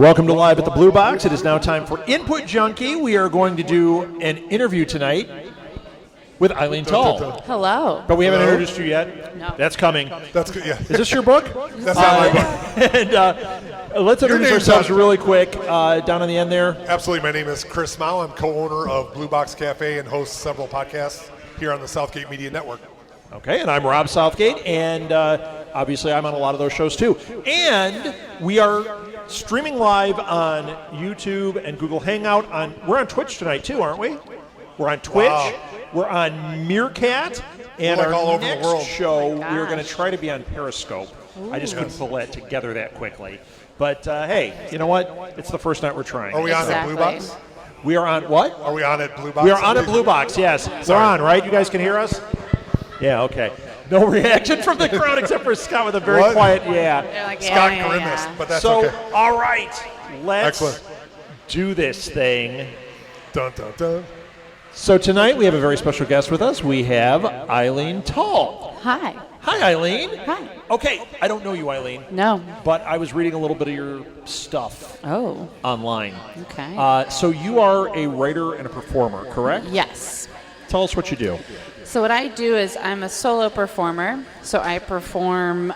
Welcome to Live at the Blue Box. It is now time for Input Junkie. We are going to do an interview tonight with Eileen Tull. Hello. But we haven't introduced you yet. No. That's coming. That's good, yeah. Is this your book? That's not my book. And let's introduce name's ourselves on- really quick down on the end there. Absolutely. My name is Chris Mao. I'm co-owner of Blue Box Cafe and host several podcasts here on the Southgate Media Network. Okay, and I'm Rob Southgate, and obviously I'm on a lot of those shows too. And we are streaming live on YouTube and Google Hangout. We're on Twitch tonight too, aren't we? We're on Twitch. Wow. We're on Meerkat. And We're like our all over the next world. show, Oh my we're going to gosh. try to be on Periscope. I just couldn't Yes. pull that together that quickly. But hey, you know what? It's the first night we're trying. Are we on at Exactly. Blue Box? We are on what? Are we on at Blue Box? We are on a Blue Box, yes. We're Sorry. on, right? You guys can hear us? Yeah, okay. No reaction from the crowd except for Scott with a very What? quiet yeah. They're like, Scott yeah, grimaced, yeah. but that's So, okay. all right, let's Excellent. do this thing. Dun, dun, dun. So tonight we have a very special guest with us. We have Eileen Tull. Hi. Hi, Eileen. Hi. Okay, I don't know you, Eileen, No. but I was reading a little bit of your stuff Oh. online. Okay. So you are a writer and a performer, correct? Yes. Tell us what you do. So what I do is I'm a solo performer. So I perform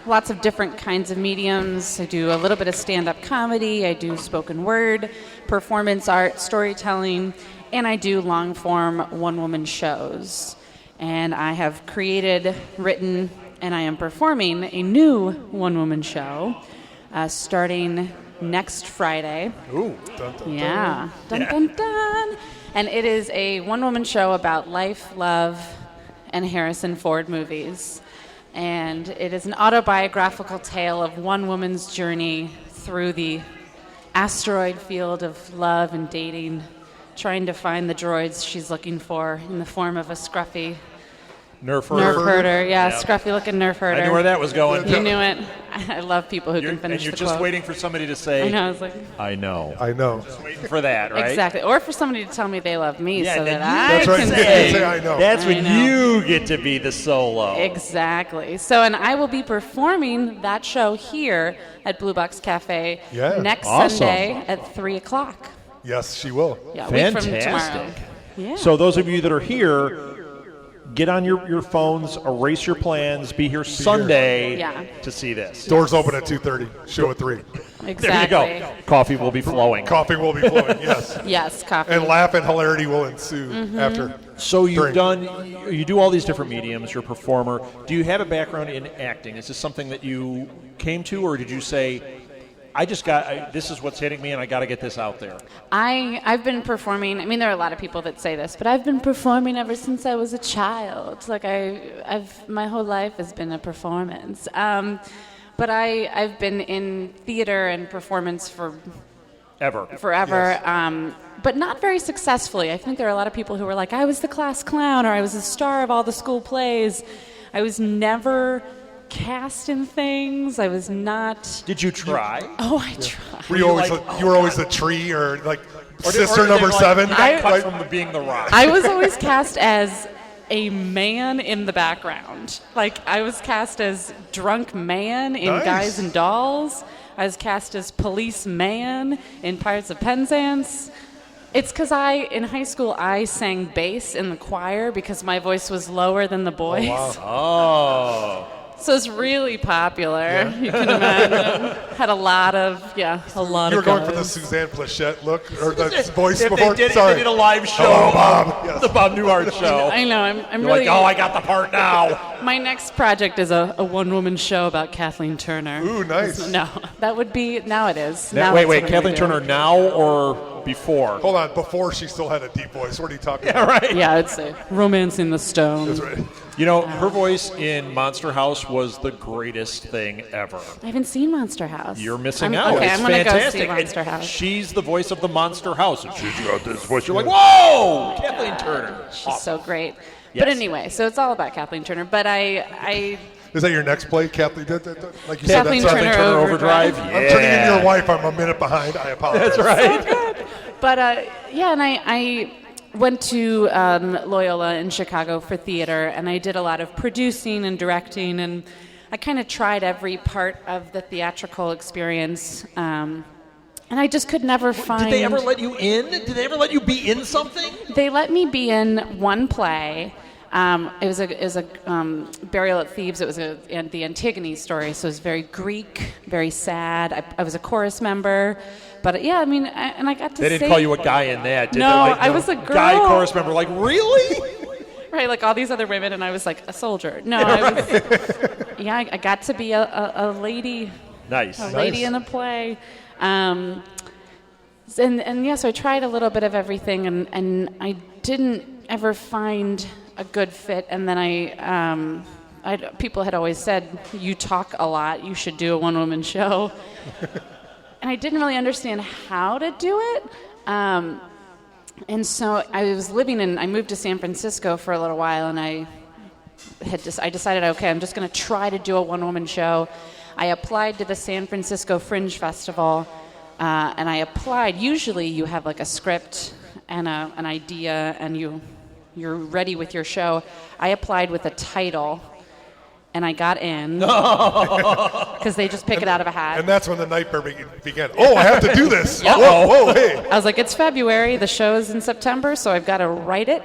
lots of different kinds of mediums. I do a little bit of stand-up comedy. I do spoken word, performance art, storytelling, and I do long-form one-woman shows. And I have created, written, and I am performing a new one-woman show starting next Friday. Ooh. Dun, dun, Yeah. Dun, dun, dun. And it is a one-woman show about life, love, and Harrison Ford movies. And it is an autobiographical tale of one woman's journey through the asteroid field of love and dating, trying to find the droids she's looking for in the form of a scruffy Nerf nerf herder. herder. Yeah, Yeah. scruffy-looking nerf herder. I knew where that was going. You knew it. I love people who You're, can finish and you're the just quote. waiting for somebody to say, I know. I was like, I know. I know. Waiting for that, right? exactly. Or for somebody to tell me they love me Yeah, so then that you- I That's right. can You say. can say I know. That's I when know. you get to be the solo. Exactly. So, and I will be performing that show here at Blue Box Cafe Yeah. next Awesome. Sunday at 3 o'clock. Yes, she will. Yeah, a week from tomorrow. Fantastic. Yeah. So those of you that are here, get on your phones, erase your plans, be here Sunday Yeah. to see this. Doors open at 2:30. Show at 3. exactly. There you go. Coffee will be flowing. Coffee will be flowing, yes. Yes, coffee. And laugh and hilarity will ensue Mm-hmm. after. So you've During- you do all these different mediums, you're a performer. Do you have a background in acting? Is this something that you came to, or did you say, this is what's hitting me and I got to get this out there? I've been performing. I mean, there are a lot of people that say this, but I've been performing ever since I was a child. Like my whole life has been a performance. But I've been in theater and performance Ever. forever, Yes. but not very successfully. I think there are a lot of people who are like, I was the class clown, or I was the star of all the school plays. I was never cast in things. I was not. Did you try? Oh, I tried. Were you always like, you were always the tree or like Or sister or number they, like, 7? You got I- cut Like- from being the rock. I was always cast as a man in the background. Like, I was cast as drunk man in Nice. Guys and Dolls. I was cast as police man in Pirates of Penzance. It's because in high school, I sang bass in the choir because my voice was lower than the boys. Oh. So it's really popular. You can imagine. Had a lot of You were of going for the guys. Suzanne Plachette look or the voice If before. they Sorry. did a live show, Hello, Bob. Yes. the Bob Newhart show. I know. I'm You're really. like, oh, I got the part now. My next project is a one-woman show about Kathleen Turner. Ooh, nice. No, that would be. Now it is. Now, Now wait, that's what I'm Kathleen gonna Turner now or before? Hold on. Before she still had a deep voice. What are you talking Yeah, about? right. do. Yeah, I'd say Romancing the Stone. That's right. You know, her voice in Monster House was the greatest thing ever. I haven't seen Monster House. You're missing I'm- out. Okay, It's I'm gonna fantastic. go see Monster And House. She's the voice of the Monster House. And she's got this voice. You're like, whoa, Kathleen Turner. She's so great. Yes. But anyway, so it's all about Kathleen Turner. But I Is that your next play, Kathleen? Like you said, Kathleen that's Turner Turner Overdrive. Overdrive. I'm turning in your wife. I'm a minute behind. I apologize. That's right. But yeah, and I went to Loyola in Chicago for theater, and I did a lot of producing and directing, and I kind of tried every part of the theatrical experience, and I just could never find. Did they ever let you in? Did they ever let you be in something? They let me be in one play. It was a Burial at Thebes. It was the Antigone story, so it was very Greek, very sad. I was a chorus member, but yeah, I mean, I got to. They didn't call you a guy in that, did No, they? Like, I was a girl. Guy chorus member, like, really? Right, like all these other women, and I was like a soldier. No, I was. Yeah, I got to be a lady. Nice. A lady in a play. And yeah, so I tried a little bit of everything, and I didn't ever find a good fit. And then people had always said, you talk a lot, you should do a one-woman show. And I didn't really understand how to do it. And so I moved to San Francisco for a little while, and I decided, okay, I'm just going to try to do a one-woman show. I applied to the San Francisco Fringe Festival, and I applied. Usually you have like a script and an idea, and you're ready with your show. I applied with a title, and I got in because they just pick it out of a hat. And that's when the nightmare began. Oh, I have to do this. Yep. Whoa, hey. I was like, it's February, the show's in September, so I've got to write it.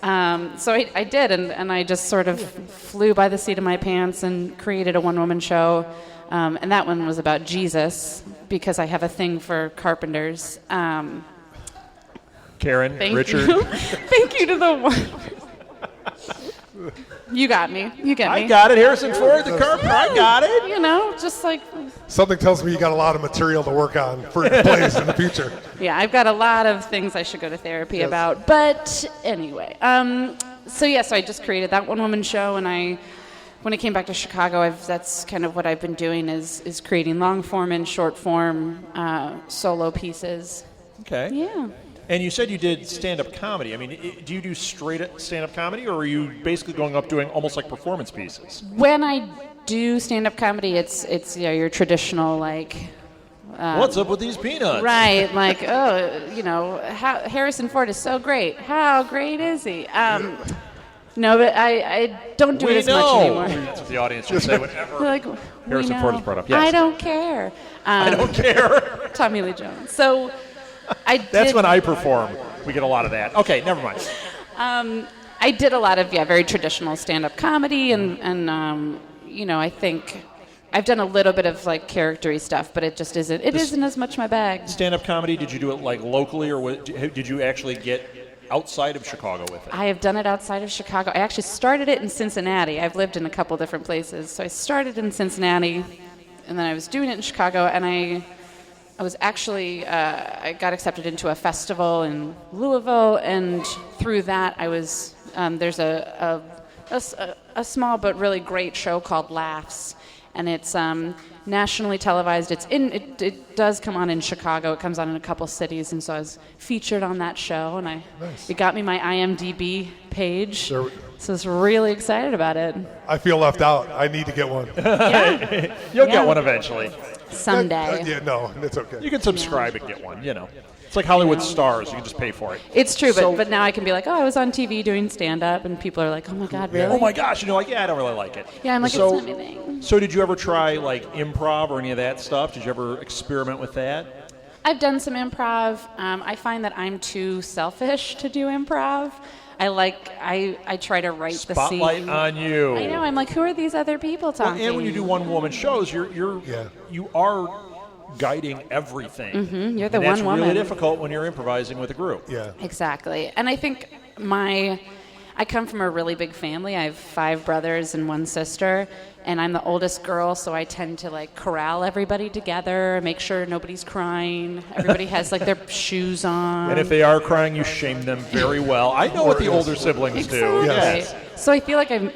So I did, and I just sort of flew by the seat of my pants and created a one-woman show. And that one was about Jesus, because I have a thing for carpenters. Karen, Thank Richard. you. Thank you to the one. You got me. You get me. I got it. Harrison Ford, the carpenter. I got it. You know, just like. Something tells me you got a lot of material to work on for plays in the future. Yeah, I've got a lot of things I should go to therapy about. But anyway, so I just created that one-woman show, and when I came back to Chicago, that's kind of what I've been doing is creating long-form and short-form solo pieces. Okay. Yeah. And you said you did stand-up comedy. I mean, do you do straight stand-up comedy, or are you basically going up doing almost like performance pieces? When I do stand-up comedy, it's your traditional like. What's up with these peanuts? Right, like Harrison Ford is so great. How great is he? No, but I don't do it as much anymore. That's what the audience should say whenever Like, Harrison Ford is brought up. Yes. I don't care. I don't care. Tommy Lee Jones. So That's when I perform. We get a lot of that. Okay, never mind. I did a lot of very traditional stand-up comedy, and I think I've done a little bit of like character-y stuff, but it just isn't. It isn't as much my bag. Stand-up comedy. Did you do it like locally, or did you actually get outside of Chicago with it? I have done it outside of Chicago. I actually started it in Cincinnati. I've lived in a couple different places, so I started in Cincinnati, and then I was doing it in Chicago, and I was actually, I got accepted into a festival in Louisville, and through that I was, there's a small but really great show called Laughs, and it's nationally televised. It does come on in Chicago. It comes on in a couple cities, and so I was featured on that show, and it got me my IMDb page. So I was really excited about it. I feel left out. I need to get one. Yeah. You'll get one eventually. Someday. Yeah, no, it's okay. You can subscribe and get one, It's like Hollywood stars. You can just pay for it. It's true, but now I can be like, I was on TV doing stand-up, and people are like, oh my God, really? Oh my gosh, I don't really like it. Yeah, I'm like, it's not my thing. So did you ever try like improv or any of that stuff? Did you ever experiment with that? I've done some improv. I find that I'm too selfish to do improv. I try to write the scene. Spotlight on you. I know. I'm like, who are these other people talking? And when you do one-woman shows, you are guiding everything. Mm-hmm. You're the and one that's woman. really difficult when you're improvising with a group. Yeah. Exactly. And I think I come from a really big family. I have 5 brothers and 1 sister, and I'm the oldest girl, so I tend to like corral everybody together, make sure nobody's crying. Everybody has like their shoes on. And if they are crying, you shame them very well. I know what the older siblings do. Exactly. Yes. So I feel like I'm.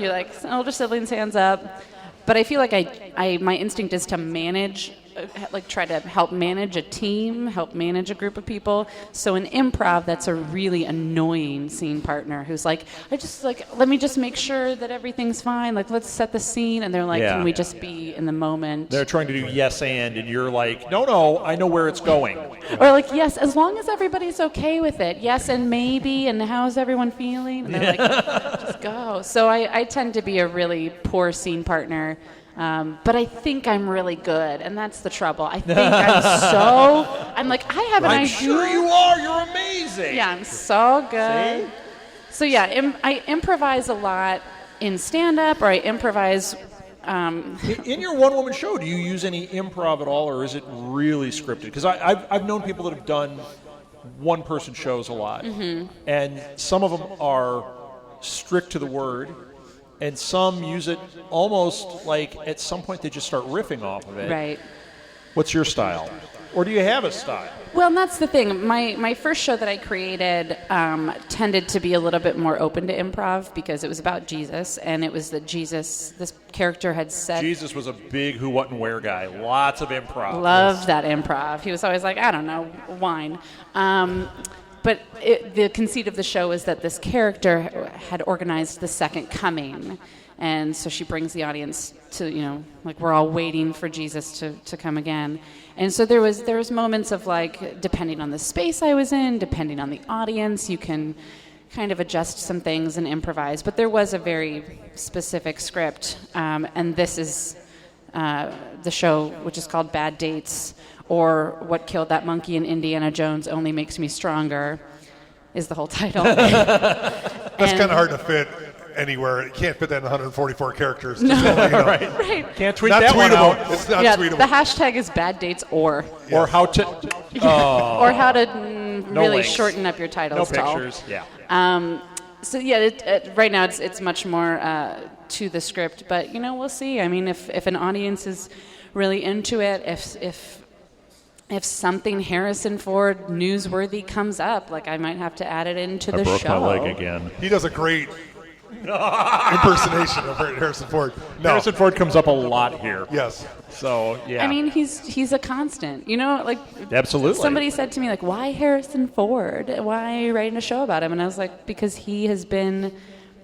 You're like older siblings, hands up. But I feel like my instinct is to manage like try to help manage a team, help manage a group of people. So in improv, that's a really annoying scene partner who's like, let me just make sure that everything's fine. Like, let's set the scene. And they're like, Yeah. can we just be in the moment? They're trying to do yes and you're like, no, I know where it's going. Or like, yes, as long as everybody's okay with it. Yes, and maybe, and how's everyone feeling? And they're like, just go. So I tend to be a really poor scene partner. But I think I'm really good, and that's the trouble. I think I'm like, I have an idea. I'm sure you are. You're amazing. Yeah, I'm so good. See? So yeah, I improvise a lot in stand-up, or I improvise. In your one-woman show, do you use any improv at all, or is it really scripted? Because I've known people that have done one-person shows a lot, and some of them are strict to the word, and some use it almost like at some point they just start riffing off of it. Right. What's your style? Or do you have a style? Well, and that's the thing. My first show that I created tended to be a little bit more open to improv because it was about Jesus, and it was that this character had said... Jesus was a big who, what, and where guy. Lots of improv. Loved that improv. He was always like, I don't know, wine. But the conceit of the show is that this character had organized the second coming. And so she brings the audience to, like we're all waiting for Jesus to come again. And so there was moments of like, depending on the space I was in, depending on the audience, you can kind of adjust some things and improvise. But there was a very specific script. And this is the show, which is called Bad Dates, or What Killed That Monkey in Indiana Jones Only Makes Me Stronger, is the whole title. That's kind of hard to fit anywhere. You can't fit that in 144 characters. No. Right. Can't tweet Not that one tweetable. out. It's not Yeah, tweetable. the hashtag is Bad Dates or Or how to... or how to really links. shorten up your No titles to all. pictures. Yeah. So yeah, right now it's much more to the script, but we'll see. I mean, if an audience is really into it, if something Harrison Ford newsworthy comes up, like I might have to add it into the show. I broke my leg again. He does a great impersonation of Harrison Ford. No. Harrison Ford comes up a lot here. Yes. So, yeah. I mean, he's a constant. Like Absolutely. somebody said to me, like, why Harrison Ford? Why are you writing a show about him? And I was like, because he has been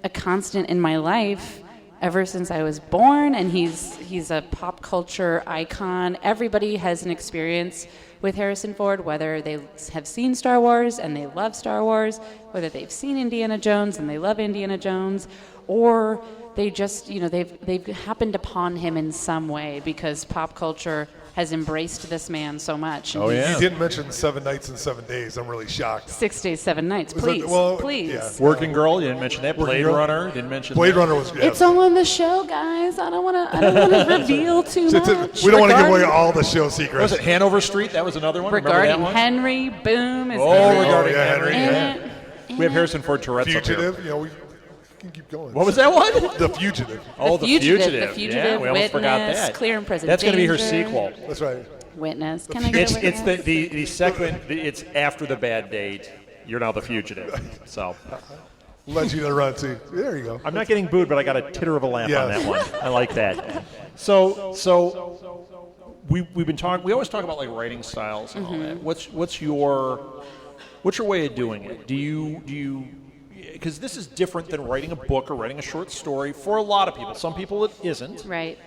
a constant in my life ever since I was born, and he's a pop culture icon. Everybody has an experience with Harrison Ford, whether they have seen Star Wars and they love Star Wars, whether they've seen Indiana Jones and they love Indiana Jones, or they just, they've happened upon him in some way because pop culture has embraced this man so much. And Oh, yeah. You didn't mention 7 Nights and 7 Days. I'm really shocked. 6 days, 7 nights. Was Please, it- well, please. yeah. Working Girl, you didn't mention that. Working Blade Girl. Runner, didn't mention Blade that. Runner was good. It's all on the show, guys. I don't want to reveal too much. We don't want to give away Regarding- all the show Was secrets. it Hanover Street? That was another one. Remember Regarding that one? Henry, boom. Is Oh, in it. regarding yeah, Henry. Henry, Yeah. In it. We have Harrison Ford Tourette's up here. Fugitive. We can keep going. What was that one? The Fugitive. Oh, The Fugitive, Yeah, The Fugitive, we almost forgot Witness, that. Clear and Present That's going to be her Danger. sequel. That's right. Witness. Can I get a It's witness? the second. It's after the Bad Date. You're now the fugitive. So Let you to run too. There you go. I'm not getting booed, but I got a titter of a laugh Yeah. on that one. I like that. So we've been talking. We always talk about like writing styles and all that. What's your way of doing it? Do you because this is different than writing a book or writing a short story for a lot of people. Some people it isn't. Right.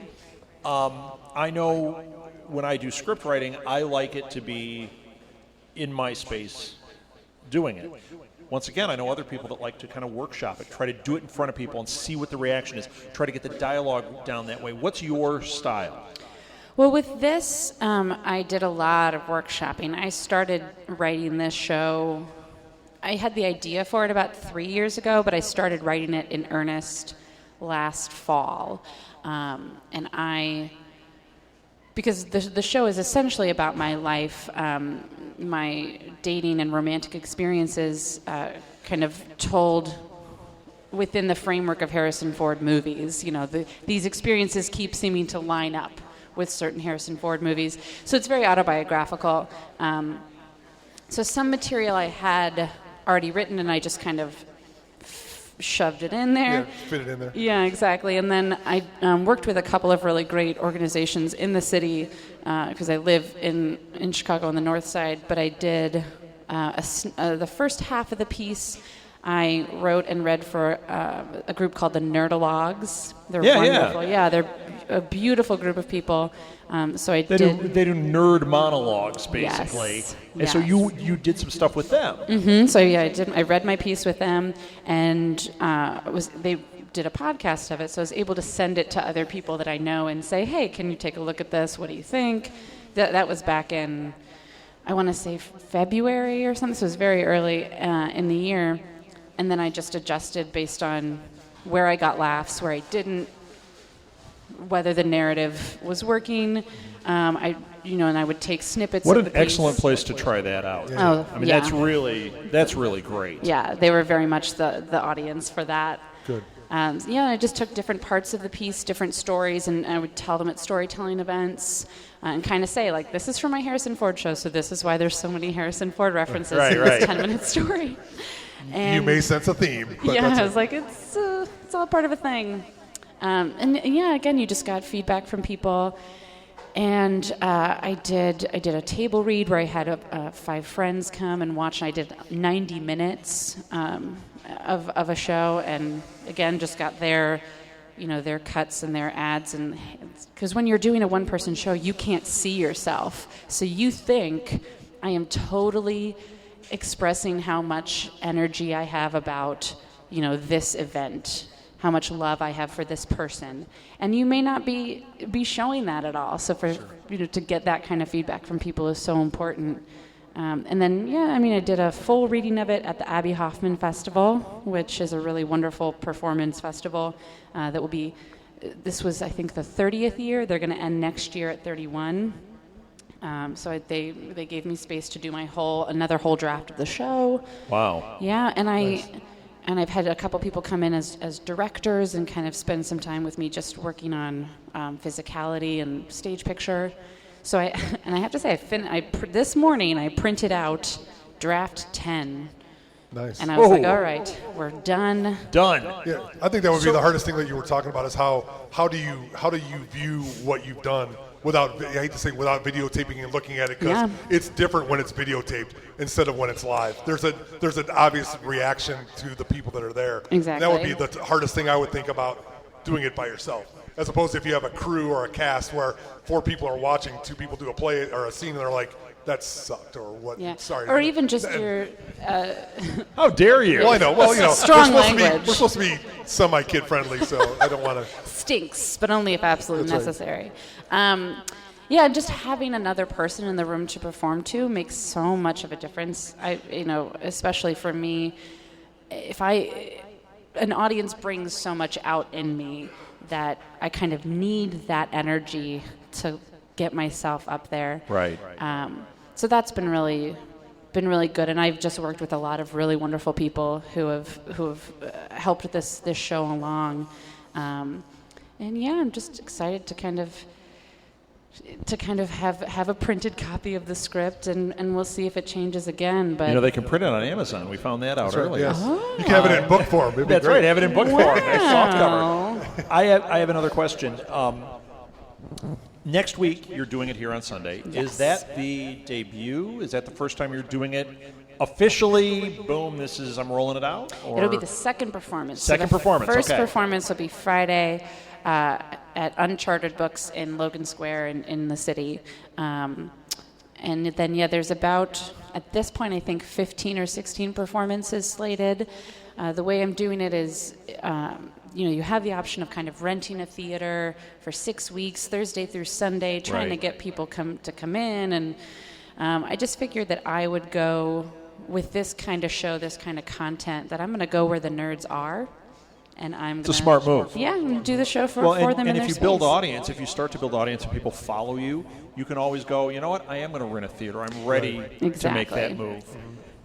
I know when I do script writing, I like it to be in my space doing it. Once again, I know other people that like to kind of workshop it, try to do it in front of people and see what the reaction is, try to get the dialogue down that way. What's your style? Well, with this, I did a lot of workshopping. I started writing this show. I had the idea for it about 3 years ago, but I started writing it in earnest last fall. Because the show is essentially about my life, my dating and romantic experiences, kind of told within the framework of Harrison Ford movies. These experiences keep seeming to line up with certain Harrison Ford movies. So it's very autobiographical. So some material I had already written, and I just kind of shoved it in there. Yeah, fit it in there. Yeah, exactly. And then I worked with a couple of really great organizations in the city because I live in Chicago on the north side. But I did the first half of the piece. I wrote and read for a group called the Nerdalogs. They're wonderful. Yeah, they're a beautiful group of people. So They do nerd monologues, basically. Yes, And so you did some stuff with them. Mm-hmm. So yeah, I read my piece with them, and they did a podcast of it. So I was able to send it to other people that I know and say, hey, can you take a look at this? What do you think? That was back in, I want to say February or something. So it was very early in the year. And then I just adjusted based on where I got laughs, where I didn't, whether the narrative was working. And I would take snippets. What of an the piece. excellent place to try that out. Oh, I mean, yeah. that's really great. Yeah, they were very much the audience for that. Good. I just took different parts of the piece, different stories, and I would tell them at storytelling events and kind of say, like, this is from my Harrison Ford show, so this is why there's so many Harrison Ford references in this 10-minute story. And You may sense a theme. But yeah, that's I was like, it's all part of a thing. Again, you just got feedback from people. And I did a table read where I had 5 friends come and watch. And I did 90 minutes of a show, and again, just got their cuts and their ads, and because when you're doing a one-person show, you can't see yourself, so you think I am totally expressing how much energy I have about this event, how much love I have for this person, and you may not be showing that at all. So to get that kind of feedback from people is so important. And then I did a full reading of it at the Abby Hoffman Festival, which is a really wonderful performance festival that will be. This was, I think, the 30th year. They're going to end next year at 31. They gave me space to do another whole draft of the show. Wow. Yeah, and I've had a couple people come in as directors and kind of spend some time with me just working on physicality and stage picture. So I have to say, this morning I printed out draft 10. Nice. And I was like, all right, we're done. Done. Yeah, I think that would be the hardest thing that you were talking about is how do you view what you've done without videotaping and looking at it, because it's different when it's videotaped instead of when it's live. There's an obvious reaction to the people that are there. Exactly. And that would be the hardest thing I would think about doing it by yourself. As opposed to if you have a crew or a cast where 4 people are watching, 2 people do a play or a scene, and they're like, that sucked, or what? Yeah. Sorry. Or even just your. How dare you? Well, I know. Well, Strong we're language. supposed to be semi-kid friendly, so I don't want to. Stinks, but only if absolutely That's necessary. Just having another person in the room to perform to makes so much of a difference. Especially for me, an audience brings so much out in me that I kind of need that energy to get myself up there. Right. So that's been really good, and I've just worked with a lot of really wonderful people who have helped this show along. I'm just excited to kind of have a printed copy of the script, and we'll see if it changes again. But they can print it on Amazon. We found that out earlier. Yes. You can have it in book form. It'd be That's great. right. Have it in book form. Nice soft Wow. cover. I have another question. Next week, you're doing it here on Sunday. Yes. Is that the debut? Is that the first time you're doing it officially? Boom, I'm rolling it out? Or? It'll be the second performance. Second performance, First okay. performance will be Friday at Uncharted Books in Logan Square in the city. And then, there's about, at this point, I think 15 or 16 performances slated. The way I'm doing it is, you have the option of kind of renting a theater for 6 weeks, Thursday through Sunday, trying to get people to come in. And I just figured that I would go with this kind of show, this kind of content, that I'm going to go where the nerds are. And It's a smart move. Yeah, I'm going to do the show for them in and their if you space. build audience, if you start to build audience and people follow you, you can always go, you know what, I am going to rent a theater. I'm ready to make that move.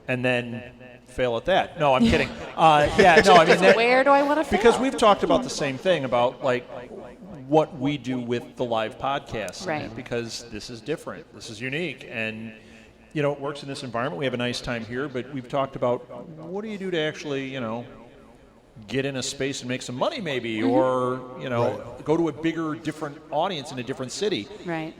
And then fail at that. No, I'm kidding. Where do I want to fail? Because we've talked about the same thing about what we do with the live podcast. Right. Because this is different. This is unique. And, it works in this environment. We have a nice time here, but we've talked about what do you do to actually, get in a space and make some money maybe, or, you know, go to a bigger, different audience in a different city. Right.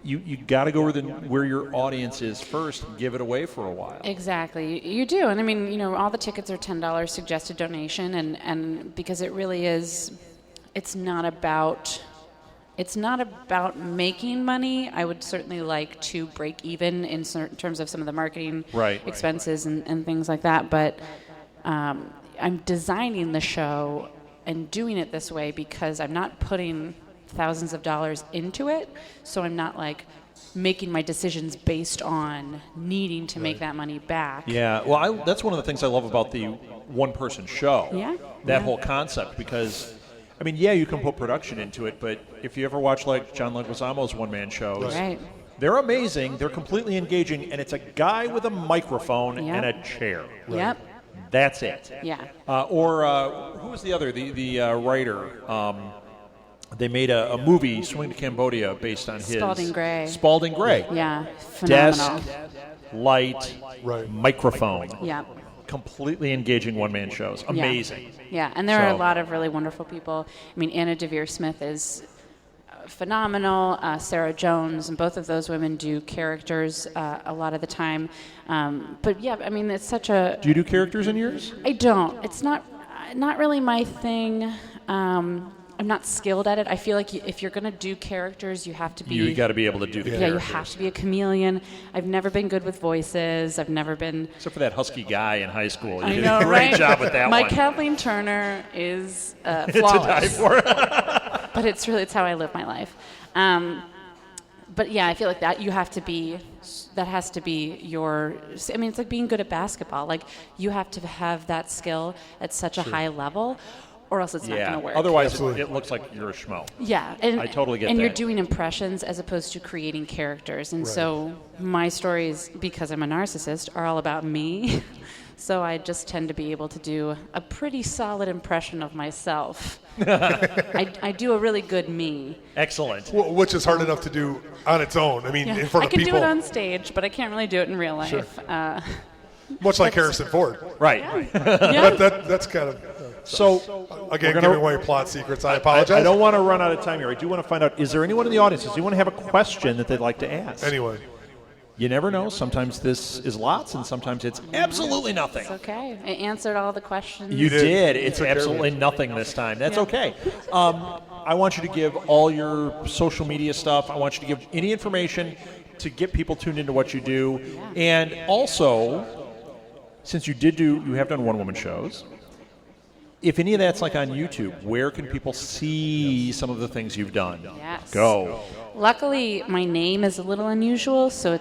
You got to go where your audience is first and give it away for a while. Exactly. You do. And I mean, you know, all the tickets are $10 suggested donation, and because it really is, it's not about making money. I would certainly like to break even in terms of some of the marketing expenses and things like that. But I'm designing the show and doing it this way because I'm not putting thousands of dollars into it. So I'm not like making my decisions based on needing to make that money back. Yeah. Well, that's one of the things I love about the one-person show. Yeah. That whole concept, because I mean, yeah, you can put production into it, but if you ever watch like John Leguizamo's one-man shows, they're amazing. They're completely engaging, and it's a guy with a microphone and a chair. Yep. That's it. Yeah. Who was the other? The writer. They made a movie, Swing to Cambodia, based on his Spalding Gray. Spalding Gray. Yeah. Phenomenal. Desk, light, microphone. Yeah. Completely engaging one-man shows. Amazing. Yeah, and there are a lot of really wonderful people. I mean, Anna Devere Smith is phenomenal. Sarah Jones, and both of those women do characters a lot of the time. But yeah, I mean, it's such a... Do you do characters in yours? I don't. It's not really my thing. I'm not skilled at it. I feel like if you're going to do characters, you have to be... You got to be able to do the characters. Yeah, you have to be a chameleon. I've never been good with voices. I've never been... Except for that husky guy in high school. You I did know, a great right? job with that My one. Kathleen Turner is flawless. It's a die for. But it's how I live my life. But yeah, I feel like that has to be your... I mean, it's like being good at basketball. Like, you have to have that skill at such a high level, or else it's not going to work. Otherwise, it looks like you're a schmo. Yeah, and I totally get that. And you're doing impressions as opposed to creating characters. And so my stories, because I'm a narcissist, are all about me. So I just tend to be able to do a pretty solid impression of myself. I do a really good me. Excellent. Well, which is hard enough to do on its own. I mean, in front of people. I can do it on stage, but I can't really do it in real life. Sure. Much like Harrison Ford. Right. Yeah. That's kind of... So, again, giving away plot secrets. I apologize. I don't want to run out of time here. I do want to find out, is there anyone in the audience, does anyone have a question that they'd like to ask? Anyway. You never know. Sometimes this is lots, and sometimes it's absolutely nothing. It's okay. I answered all the questions. You did. It's absolutely nothing this time. That's okay. I want you to give all your social media stuff. I want you to give any information to get people tuned into what you do. Yeah. And also, since you have done one-woman shows, if any of that's like on YouTube, where can people see some of the things you've done? Yes. Go. Luckily, my name is a little unusual, so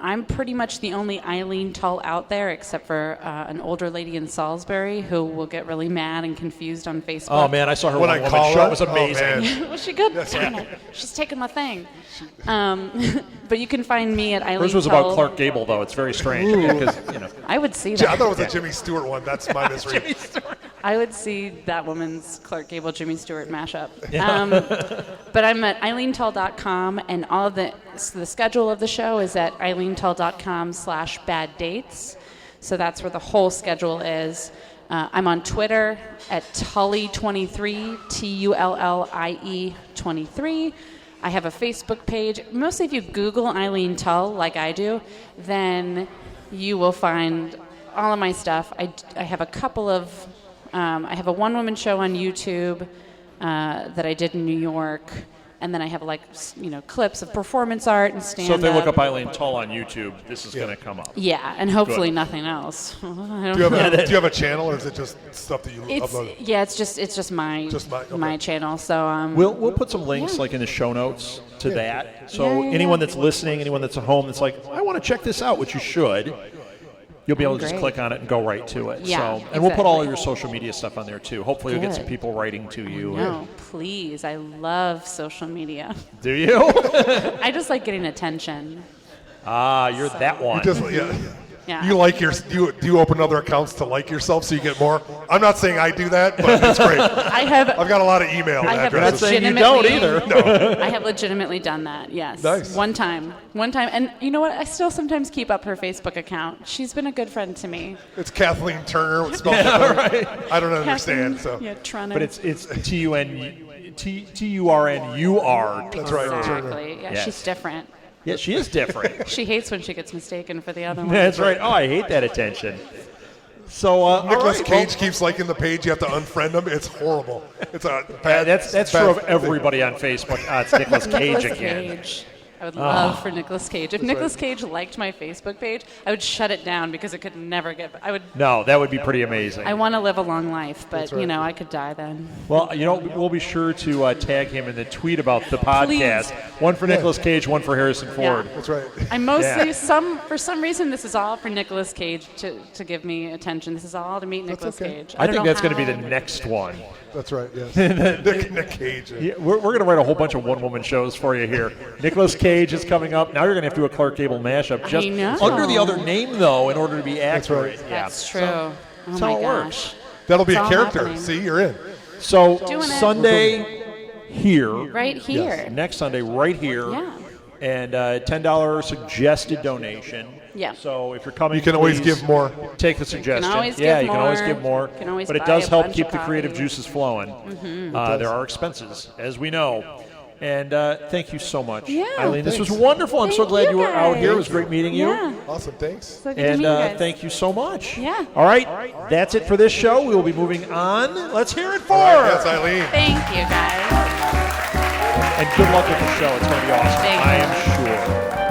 I'm pretty much the only Eileen Tull out there, except for an older lady in Salisbury who will get really mad and confused on Facebook. Oh man, I saw her one-woman show. It was amazing. Was she good? Darn it. She's taking my thing. But you can find me at Eileen Tull. Hers was about Clark Gable, though. It's very strange. Because, I would see that. I thought it was a Jimmy Stewart one. That's my misery. Jimmy Stewart. I would see that woman's Clark Gable, Jimmy Stewart mashup. But I'm at eileentull.com, and all of the schedule of the show is at eileentull.com/baddates. So that's where the whole schedule is. I'm on Twitter at Tullie23, Tullie 23. I have a Facebook page. Mostly if you Google Eileen Tull, like I do, then you will find all of my stuff. I have a couple of... I have a one-woman show on YouTube that I did in New York, and then I have clips of performance art and stand-up. So if they look up Eileen Tull on YouTube, this is going to come up. Yeah, and hopefully nothing else. Do you have a channel, or is it just stuff that you upload? Yeah, it's just my channel. So we'll put some links like in the show notes to that. So anyone that's listening, anyone that's at home that's like, I want to check this out, which you should. You'll be able to just click on it and go right to it. Yeah, And we'll put all of your social media stuff on there, too. Hopefully you'll get some people writing to you. No, please. I love social media. Do you? I just like getting attention. You're that one. Yeah. You like do you open other accounts to like yourself so you get more? I'm not saying I do that, but it's great. I've got a lot of email I have addresses. saying you don't either. I have legitimately done that. Yes. Nice. One time, and you know what? I still sometimes keep up her Facebook account. She's been a good friend to me. It's Kathleen Turner. It's spelled differently. I don't understand. Kathleen, So yeah, Turner. But it's Turner. that's right. Exactly. Yeah, Yes. she's different. Yeah, she is different. She hates when she gets mistaken for the other one. That's right. Oh, I hate that attention. So Nicolas all right, Cage well, keeps liking the page. You have to unfriend him. It's horrible. It's a bad. that's bad true of thing. everybody on Facebook. It's Nicolas Cage Nicolas again. Cage. I would love for Nicolas Cage. If Nicolas Cage liked my Facebook page, I would shut it down because it could never get. No, that would be pretty amazing. I want to live a long life, but right. I could die then. Well, we'll be sure to tag him in the tweet about the podcast. Please. One for Nicolas Cage, one for Harrison Ford. Yeah. That's right. I mostly Yeah. for some reason this is all for Nicolas Cage to give me attention. This is all to meet Nicolas okay. Cage. I don't think know that's going to be how. the next one. That's right. Yes. Nick Cage. Yeah, we're going to write a whole bunch of one-woman shows for you here. Nicolas Cage is coming up. Now you're going to have to do a Clark Gable mashup. Just know. under the other name, though, in order to be accurate. right. Yeah. That's true. So, oh that's my how it gosh. works. That'll be It's a all character. happening. See, you're in. So Doing it. Sunday here. Right here. Yes. Next Sunday right here. Yeah. And $10 suggested donation. Yeah. So if you're coming, You can always please give more. Take the suggestion. always yeah, give you can always more. give more. You can always but it buy does a help bunch keep of the creative coffee. juices flowing. There are expenses, as we know. And thank you so much, Yeah. Eileen. This was Thanks. wonderful. I'm so Thank glad you you were out here. It was guys. great meeting Yeah. you. Awesome. Thanks. So good to And meet you guys. thank you so much. Yeah. All right. That's it for this show. We will be moving on. Let's hear it for All right, her. yes, Eileen. Thank you guys. And good luck with the show. It's going to be awesome. Thank I you. am sure.